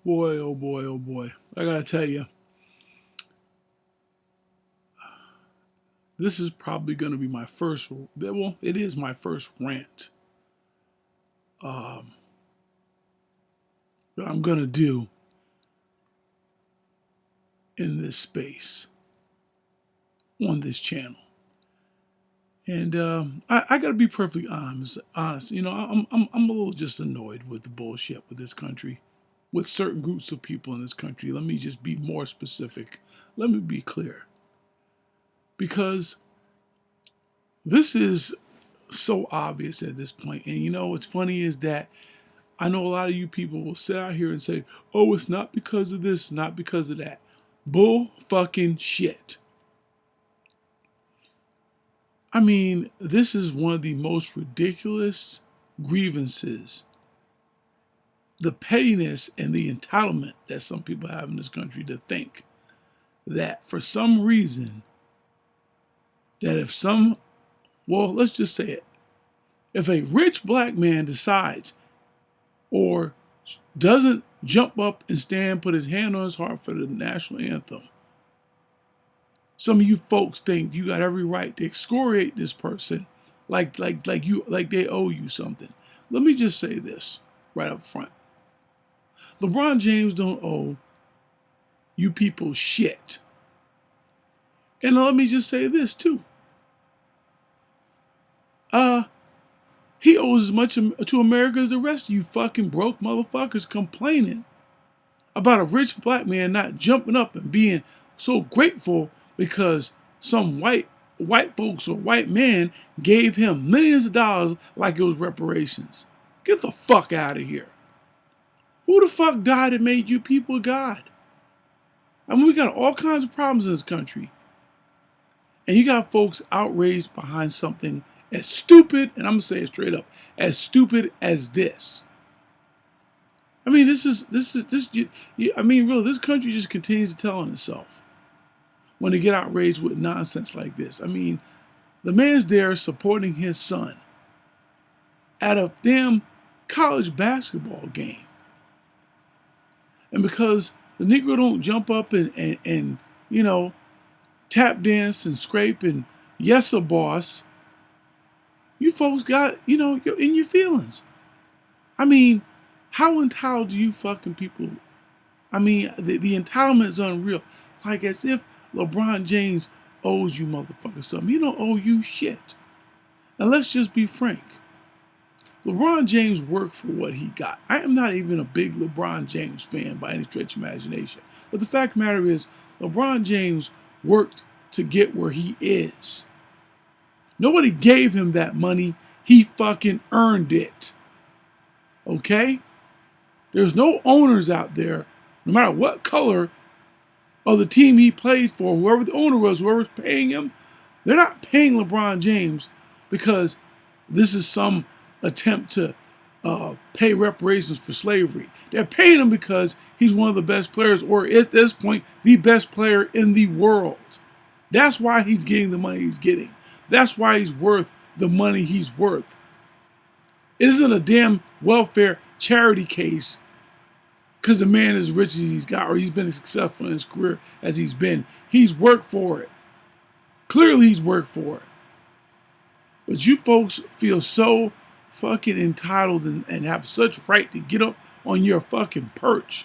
Boy, oh boy, oh boy. I gotta tell you, this is probably gonna be my first, well, it is my first rant um, that I'm gonna do in this space on this channel. And I got to be perfectly honest. You know, I'm a little just annoyed with the bullshit with this country, with certain groups of people in this country. Let me just be more specific. Let me be clear, because this is so obvious at this point. And you know what's funny is that I know a lot of you people will sit out here and say, "Oh, it's not because of this, not because of that." Bull fucking shit. I mean, this is one of the most ridiculous grievances. The pettiness and the entitlement that some people have in this country to think that for some reason, that if some, well, let's just say it, if a rich black man decides or doesn't jump up and stand, put his hand on his heart for the national anthem, some of you folks think you got every right to excoriate this person like they owe you something. Let me just say this right up front. LeBron James don't owe you people shit. And let me just say this too. He owes as much to America as the rest of you fucking broke motherfuckers complaining about a rich black man not jumping up and being so grateful because some white folks or white man gave him millions of dollars like it was reparations. Get the fuck out of here. Who the fuck died and made you people God? I mean, we got all kinds of problems in this country. And you got folks outraged behind something as stupid, and I'm going to say it straight up, as stupid as this. I mean, I mean, really, this country just continues to tell on itself when they get outraged with nonsense like this. I mean, the man's there supporting his son at a damn college basketball game. And because the Negro don't jump up and you know, tap dance and scrape and yes, a boss, you folks got, you know, you're in your feelings. I mean, how entitled do you fucking people? I mean, the entitlement is unreal. Like as if LeBron James owes you motherfuckers something. He don't owe you shit. And let's just be frank. LeBron James worked for what he got. I am not even a big LeBron James fan by any stretch of imagination. But the fact of the matter is, LeBron James worked to get where he is. Nobody gave him that money. He fucking earned it. Okay? There's no owners out there, no matter what color of the team he played for, whoever the owner was, whoever's paying him, they're not paying LeBron James because this is some attempt to pay reparations for slavery. They're paying him because he's one of the best players, or at this point, the best player in the world. That's why he's getting the money he's getting. That's why he's worth the money he's worth. It isn't a damn welfare charity case because the man is as rich as he's got or he's been as successful in his career as he's been. He's worked for it. Clearly he's worked for it. But you folks feel so fucking entitled and have such right to get up on your fucking perch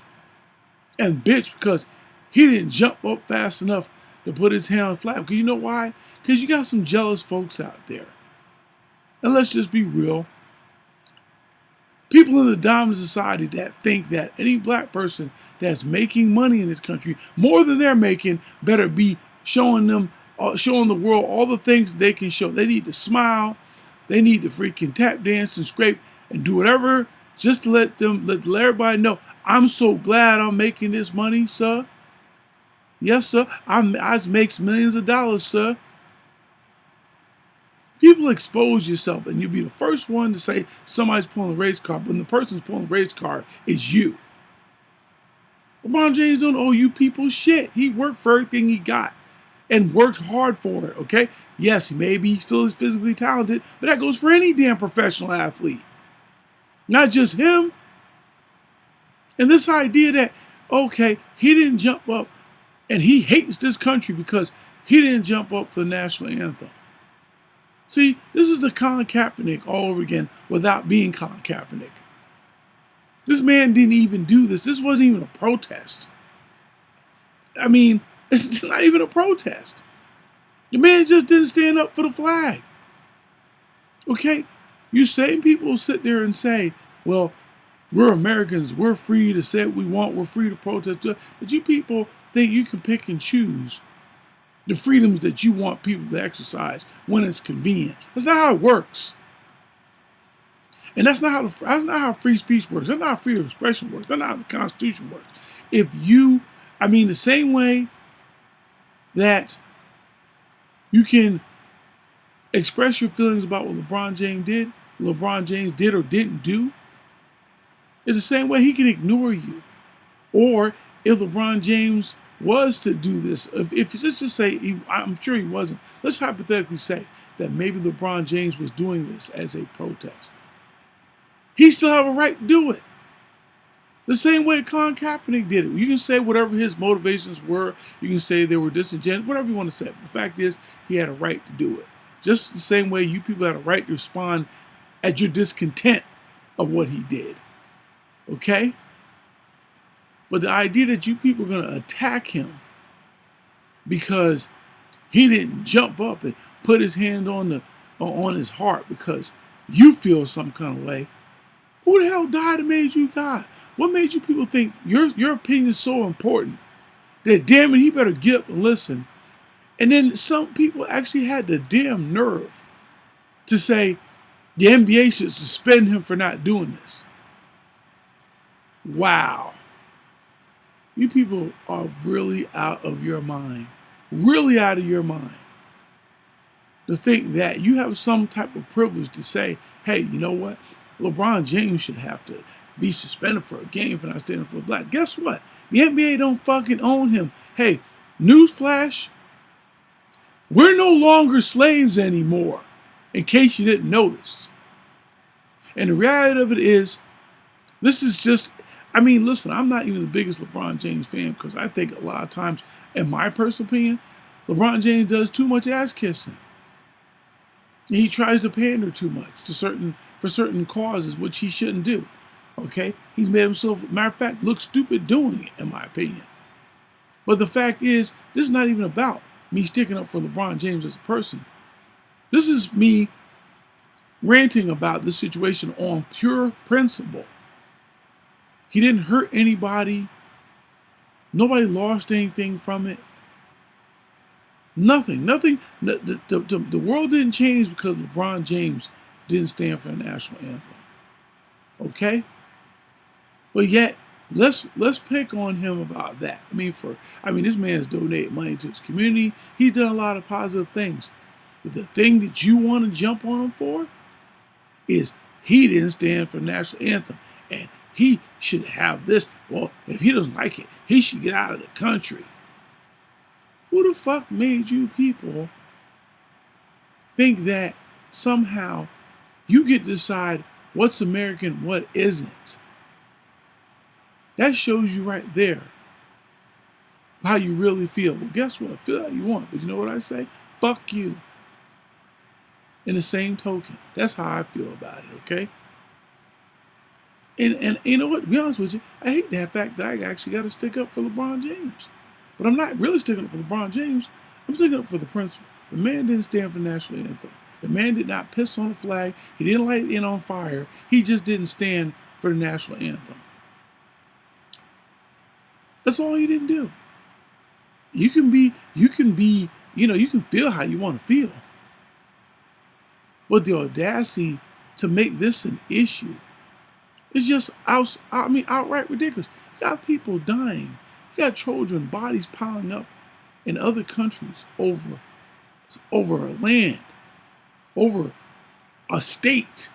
and bitch because he didn't jump up fast enough to put his hand flat. Because you know why? Because you got some jealous folks out there. And let's just be real. People in the dominant society that think that any black person that's making money in this country, more than they're making, better be showing the world all the things they can show. They need to smile. They need to freaking tap dance and scrape and do whatever just to let everybody know, I'm so glad I'm making this money, sir. Yes, sir. I makes millions of dollars, sir. People expose yourself and you'll be the first one to say somebody's pulling a race card when the person's pulling a race card is you. LeBron James don't owe you people shit. He worked for everything he got and worked hard for it, okay? Yes, maybe he feels physically talented, but that goes for any damn professional athlete. Not just him. And this idea that, okay, he didn't jump up and he hates this country because he didn't jump up for the national anthem. See, this is the Colin Kaepernick all over again without being Colin Kaepernick. This man didn't even do this. This wasn't even a protest. I mean, it's not even a protest. The man just didn't stand up for the flag. Okay? You same people sit there and say, well, we're Americans, we're free to say what we want, we're free to protest. But you people think you can pick and choose the freedoms that you want people to exercise when it's convenient. That's not how it works. And that's not how free speech works. That's not how freedom of expression works. That's not how the Constitution works. The same way that you can express your feelings about what LeBron James did or didn't do, it's the same way he can ignore you. Or if LeBron James was to do this, if let's just say, I'm sure he wasn't, let's hypothetically say that maybe LeBron James was doing this as a protest. He still have a right to do it. The same way Colin Kaepernick did it. You can say whatever his motivations were. You can say they were disingenuous, whatever you want to say. But the fact is, he had a right to do it. Just the same way you people had a right to respond at your discontent of what he did. Okay? But the idea that you people are going to attack him because he didn't jump up and put his hand on his heart because you feel some kind of way. Who the hell died and made you God? What made you people think your opinion is so important that damn it, he better get up and listen? And then some people actually had the damn nerve to say the NBA should suspend him for not doing this. Wow. You people are really out of your mind. Really out of your mind. To think that you have some type of privilege to say, hey, you know what? LeBron James should have to be suspended for a game for not standing for the black. Guess what? The NBA don't fucking own him. Hey, newsflash, we're no longer slaves anymore, in case you didn't notice. And the reality of it is, this is just, listen, I'm not even the biggest LeBron James fan because I think a lot of times, in my personal opinion, LeBron James does too much ass kissing. And he tries to pander too much for certain causes, which he shouldn't do. Okay? He's made himself, matter of fact, look stupid doing it, in my opinion. But the fact is, this is not even about me sticking up for LeBron James as a person. This is me ranting about this situation on pure principle. He didn't hurt anybody. Nobody lost anything from it. Nothing. The world didn't change because LeBron James didn't stand for the national anthem. Okay? But yet, let's pick on him about that. This man's donated money to his community. He's done a lot of positive things. But the thing that you want to jump on him for is he didn't stand for the national anthem. And he should have this. Well, if he doesn't like it, he should get out of the country. Who the fuck made you people think that somehow you get to decide what's American, what isn't? That shows you right there how you really feel. Well, guess what? Feel how you want. But you know what I say? Fuck you. In the same token. That's how I feel about it, okay? And you know what? To be honest with you, I hate that fact that I actually got to stick up for LeBron James. But I'm not really sticking up for LeBron James. I'm sticking up for the principle. The man didn't stand for the national anthem. The man did not piss on the flag. He didn't light it on fire. He just didn't stand for the national anthem. That's all he didn't do. You can feel how you want to feel. But the audacity to make this an issue is just outright ridiculous. You got people dying. You got Trojan bodies piling up in other countries over a land, over a state.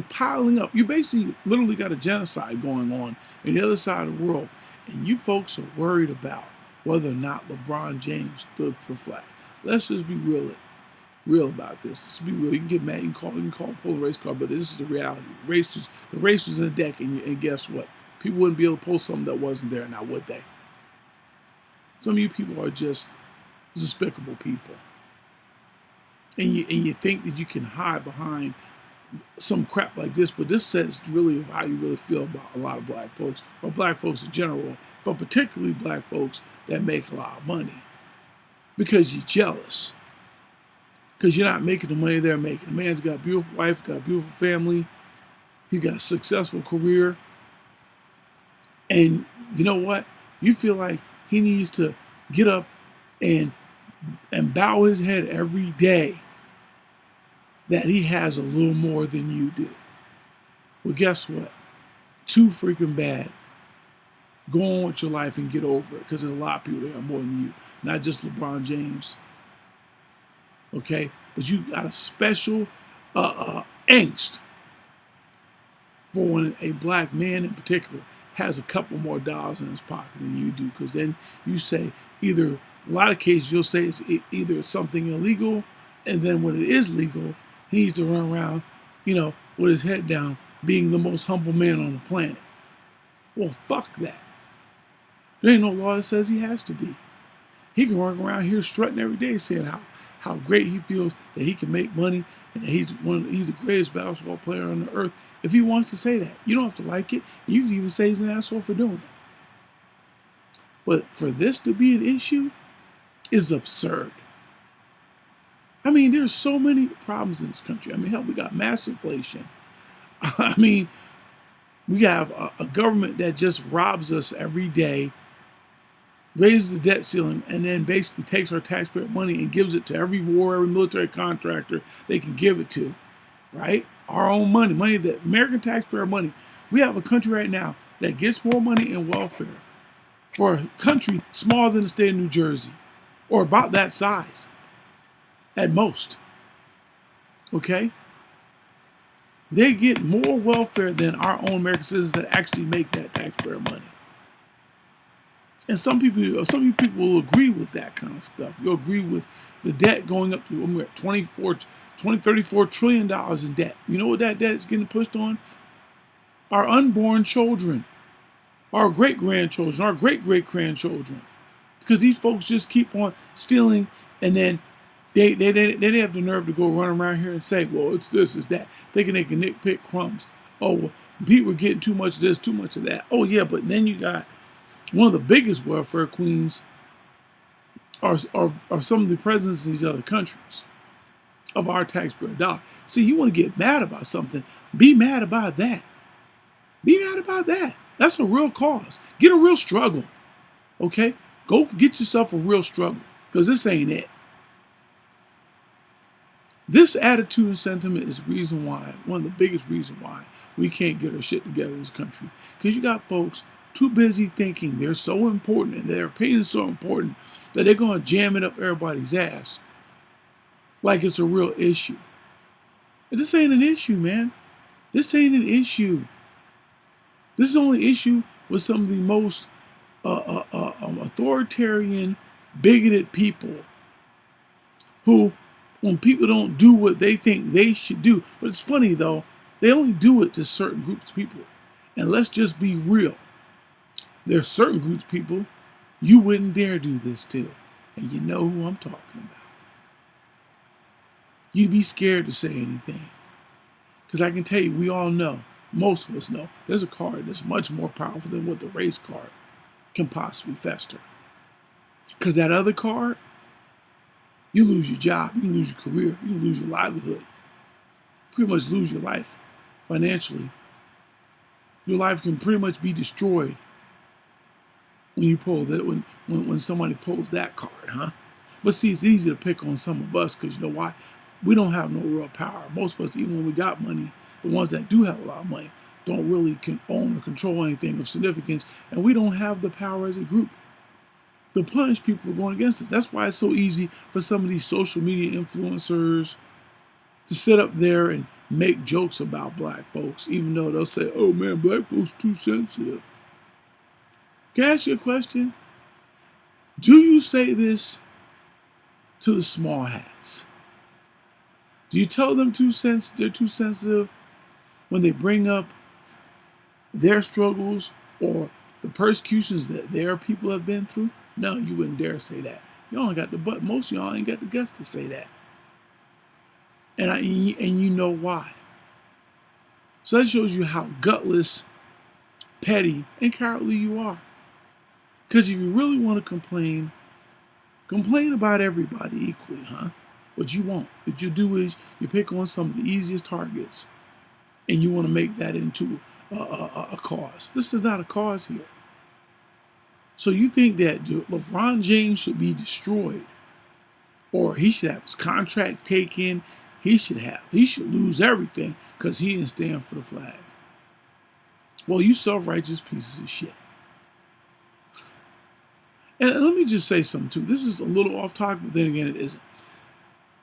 Piling up. You basically literally got a genocide going on the other side of the world. And you folks are worried about whether or not LeBron James stood for flag. Let's just be real about this. Let's be real. You can get mad. You can pull a race car, but this is the reality. The race was in the deck, and guess what? people wouldn't be able to post something that wasn't there now, would they? Some of you people are just despicable people. And you think that you can hide behind some crap like this, but this says really how you really feel about a lot of black folks, or black folks in general, but particularly black folks that make a lot of money. Because you're jealous. Because you're not making the money they're making. The man's got a beautiful wife, got a beautiful family, he's got a successful career. And you know what? You feel like he needs to get up and bow his head every day that he has a little more than you do. Well, guess what? Too freaking bad. Go on with your life and get over it, because there's a lot of people that are more than you, not just LeBron James. Okay? But you got a special angst for when a black man in particular has a couple more dollars in his pocket than you do, because then you say either, a lot of cases you'll say it's either something illegal, and then when it is legal, he needs to run around, with his head down, being the most humble man on the planet. Well, fuck that. There ain't no law that says he has to be. He can run around here strutting every day saying how great he feels that he can make money and that he's the greatest basketball player on the earth. If he wants to say that, you don't have to like it. You can even say he's an asshole for doing it. But for this to be an issue is absurd. I mean, there's so many problems in this country. I mean, hell, we got mass inflation. I mean, we have a government that just robs us every day, raises the debt ceiling, and then basically takes our taxpayer money and gives it to every war, every military contractor they can give it to, right? Our own money that American taxpayer money. We have a country right now that gets more money in welfare for a country smaller than the state of New Jersey, or about that size at most. Okay? They get more welfare than our own American citizens that actually make that taxpayer money. And some people will agree with that kind of stuff. You'll agree with the debt going up to, we're at $34 trillion in debt. You know what that debt is getting pushed on? Our unborn children, our great-grandchildren, our great-great-grandchildren. Because these folks just keep on stealing, and then they have the nerve to go run around here and say, well, it's this, it's that. Thinking they can nitpick crumbs. Oh, well, people are getting too much of this, too much of that. Oh, yeah, but then you got one of the biggest welfare queens are some of the presidents in these other countries of our taxpayer dollar. See, you want to get mad about something, be mad about that. Be mad about that. That's a real cause. Get a real struggle, okay? Go get yourself a real struggle, because this ain't it. This attitude and sentiment is the reason why, one of the biggest reasons why we can't get our shit together in this country. Because you got folks too busy thinking they're so important and their opinion is so important that they're going to jam it up everybody's ass like it's a real issue. But this ain't an issue, man. This ain't an issue. This is only an issue with some of the most authoritarian, bigoted people who, when people don't do what they think they should do. But it's funny, though, they only do it to certain groups of people. And let's just be real. There are certain groups of people you wouldn't dare do this to. And you know who I'm talking about. You'd be scared to say anything. Because I can tell you, we all know, most of us know, there's a card that's much more powerful than what the race card can possibly fester. Because that other card, you lose your job, you can lose your career, you can lose your livelihood. Pretty much lose your life financially. Your life can pretty much be destroyed when you pull that, when somebody pulls that card, huh? But see, it's easy to pick on some of us because you know why? We don't have no real power. Most of us, even when we got money, the ones that do have a lot of money, don't really own or control anything of significance, and we don't have the power as a group to punish people for going against us. That's why it's so easy for some of these social media influencers to sit up there and make jokes about black folks, even though they'll say, oh man, black folks too sensitive. Can I ask you a question? Do you say this to the small hats? Do you tell them they're too sensitive when they bring up their struggles or the persecutions that their people have been through? No, you wouldn't dare say that. Y'all ain't got the but. Most of y'all ain't got the guts to say that. And you know why. So that shows you how gutless, petty, and cowardly you are. Because if you really want to complain about everybody equally, huh? What you won't. What you do is you pick on some of the easiest targets, and you want to make that into a cause. This is not a cause here. So you think that LeBron James should be destroyed, or he should have his contract taken? He should lose everything because he didn't stand for the flag. Well, you self-righteous pieces of shit. And let me just say something too. This is a little off topic, but then again, it isn't.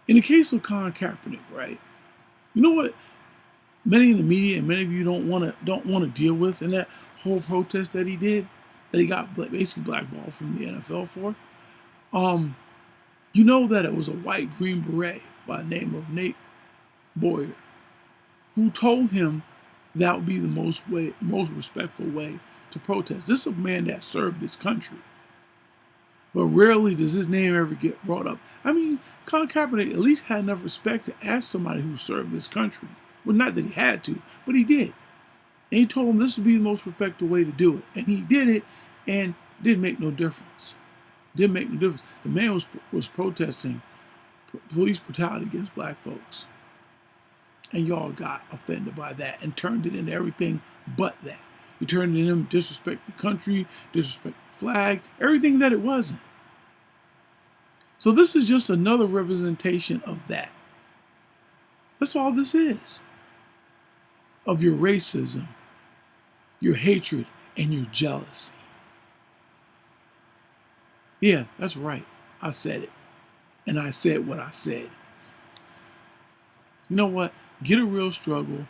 In the case of Colin Kaepernick, right? You know what? Many in the media and many of you don't want to deal with in that whole protest that he did, that he got basically blackballed from the NFL for. You know that it was a white Green Beret by the name of Nate Boyer who told him that would be the most respectful way to protest. This is a man that served his country. But rarely does his name ever get brought up. I mean, Colin Kaepernick at least had enough respect to ask somebody who served this country. Well, not that he had to, but he did. And he told him this would be the most respectful way to do it. And he did it, and didn't make no difference. Didn't make no difference. The man was protesting police brutality against black folks. And y'all got offended by that and turned it into everything but that. You turned it into disrespect the country, disrespect the flag, everything that it wasn't. So this is just another representation of that. That's all this is. Of your racism, your hatred, and your jealousy. Yeah, that's right. I said it. And I said what I said. You know what? Get a real struggle.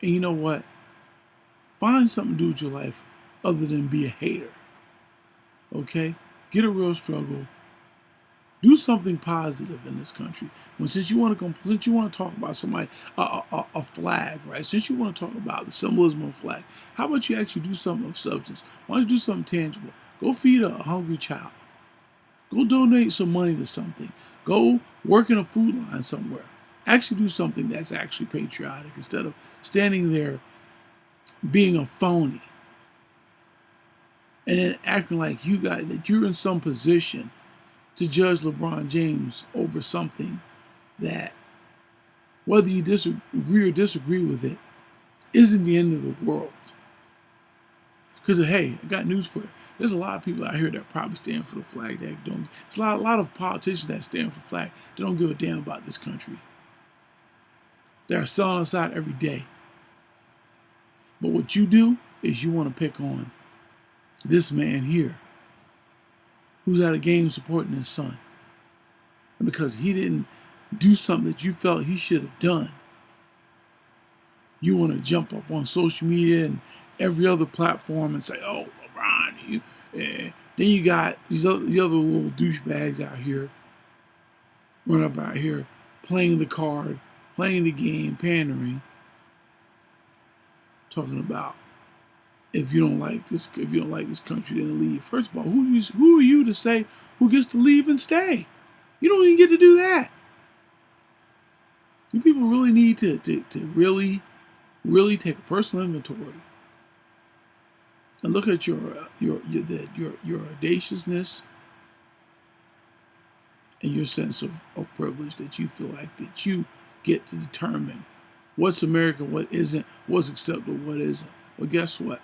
And you know what? Find something to do with your life other than be a hater. Okay? Get a real struggle. Do something positive in this country. Since you want to talk about somebody, a flag, right? Since you want to talk about the symbolism of a flag, how about you actually do something of substance? Why don't you do something tangible? Go feed a hungry child. Go donate some money to something. Go work in a food line somewhere. Actually do something that's actually patriotic instead of standing there being a phony and then acting like that you're in some position to judge LeBron James over something that, whether you agree or disagree with it, isn't the end of the world. Because, hey, I got news for you. There's a lot of people out here that probably stand for the flag that don't. There's a lot of politicians that stand for the flag that don't give a damn about this country. They're selling us out every day. But what you do is you want to pick on this man here who's at a game supporting his son. And because he didn't do something that you felt he should have done, you want to jump up on social media and every other platform and say, oh, LeBron, then you got the other little douchebags out here, run up out here, playing the card, playing the game, pandering, talking about if you don't like this country, then leave. First of all, who are you to say who gets to leave and stay? You don't even get to do that. You people really need to really take a personal inventory and look at your audaciousness and your sense of privilege that you feel like that you get to determine what's America, what isn't, what's acceptable, what isn't. Well, guess what?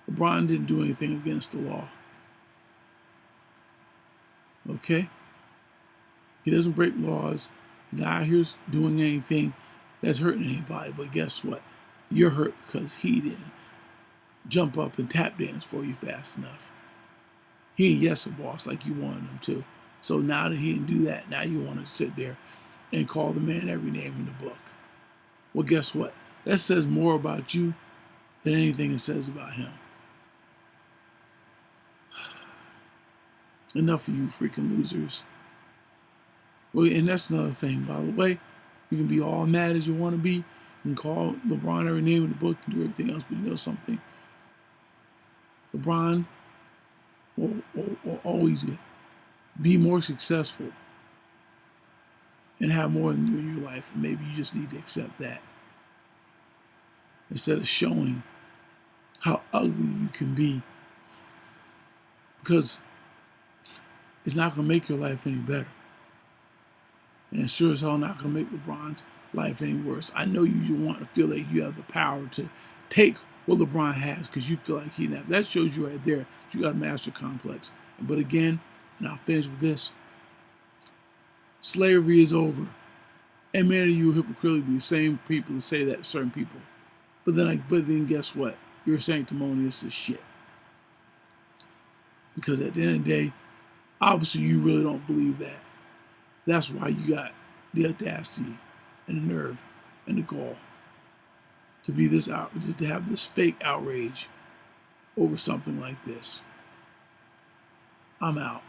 LeBron didn't do anything against the law. Okay? He doesn't break laws. He's not here doing anything that's hurting anybody. But guess what? You're hurt because he didn't jump up and tap dance for you fast enough. He ain't yes a boss like you wanted him to. So now that he didn't do that, now you want to sit there and call the man every name in the book. Well, guess what? That says more about you than anything it says about him. Enough of you freaking losers. Well, and that's another thing, by the way. You can be all mad as you want to be. You can call LeBron every name in the book and do everything else, but you know something? LeBron will always be more successful and have more than you in your life. And maybe you just need to accept that instead of showing how ugly you can be, because it's not going to make your life any better. And it's sure as hell not going to make LeBron's life any worse. I know you want to feel like you have the power to take what LeBron has because you feel like he never. That shows you right there that you got a master complex. But again, and I'll finish with this, slavery is over. And many of you hypocritically be the same people that say that to certain people. But then guess what? You're sanctimonious as shit. Because at the end of the day, obviously you really don't believe that. That's why you got the audacity and the nerve and the gall to be this out, to have this fake outrage over something like this. I'm out.